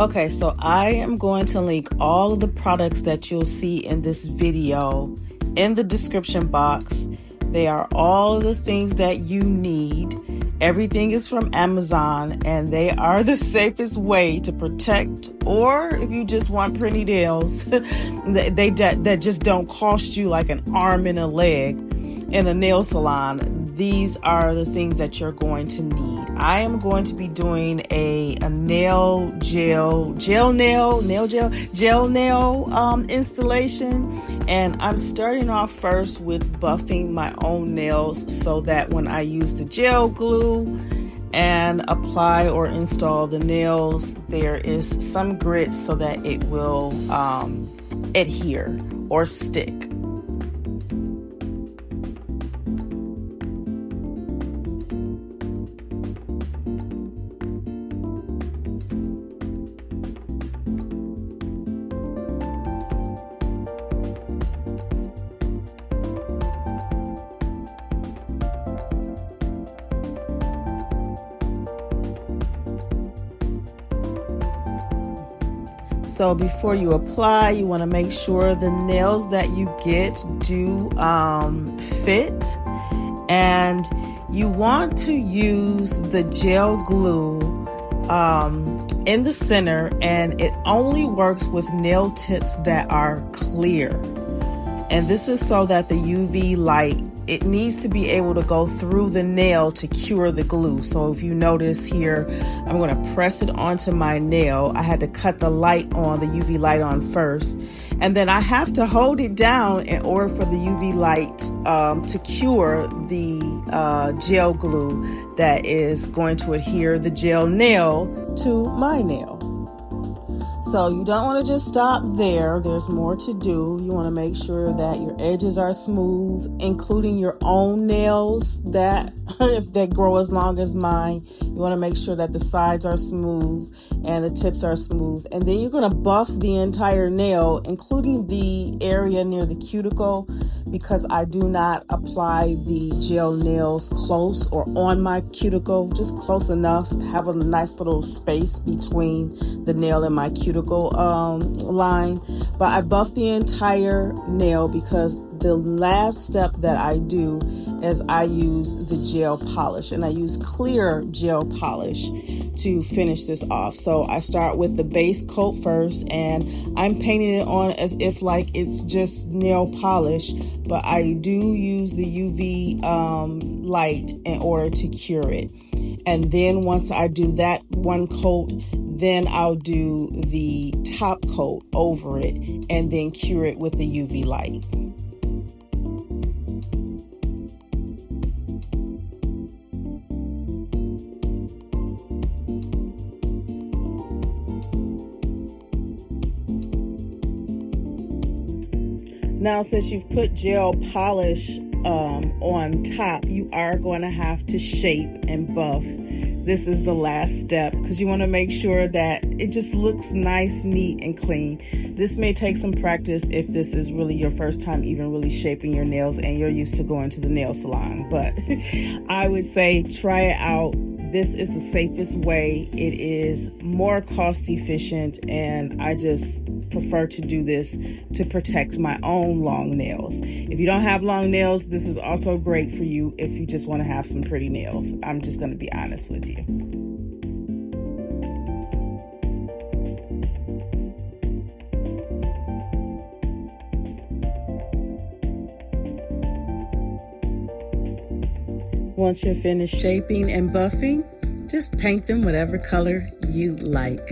Okay, so I am going to link all of the products that you'll see in this video in the description box. They are all of the things that you need. Everything is from Amazon, and they are the safest way to protect, or if you just want pretty nails, that just don't cost you like an arm and a leg in a nail salon. These are the things that you're going to need. I am going to be doing a nail gel nail installation, and I'm starting off first with buffing my own nails so that when I use the gel glue and apply or install the nails, there is some grit so that it will adhere or stick. So before you apply, you want to make sure the nails that you get do fit, and you want to use the gel glue in the center, and it only works with nail tips that are clear. And this is so that the UV light, it needs to be able to go through the nail to cure the glue. So if you notice here, I'm going to press it onto my nail. I had to cut the light on, the UV light on first. And then I have to hold it down in order for the UV light to cure the gel glue that is going to adhere the gel nail to my nail. So you don't want to just stop there. There's more to do. You want to make sure that your edges are smooth, including your own nails that if they grow as long as mine. You want to make sure that the sides are smooth and the tips are smooth. And then you're going to buff the entire nail, including the area near the cuticle, because I do not apply the gel nails close or on my cuticle, just close enough, have a nice little space between the nail and my cuticle line. But I buff the entire nail because the last step that I do is I use the gel polish, and I use clear gel polish to finish this off. So I start with the base coat first, and I'm painting it on as if like it's just nail polish, but I do use the UV light in order to cure it. And then once I do that one coat, then I'll do the top coat over it and then cure it with the UV light. Now, since you've put gel polish on top, you are going to have to shape and buff. This is the last step because you want to make sure that it just looks nice, neat, and clean. This may take some practice if this is really your first time even really shaping your nails and you're used to going to the nail salon. But I would say try it out. This is the safest way. It is more cost efficient, and I just prefer to do this to protect my own long nails. If you don't have long nails, this is also great for you if you just want to have some pretty nails. I'm just going to be honest with you. Once you're finished shaping and buffing, just paint them whatever color you like.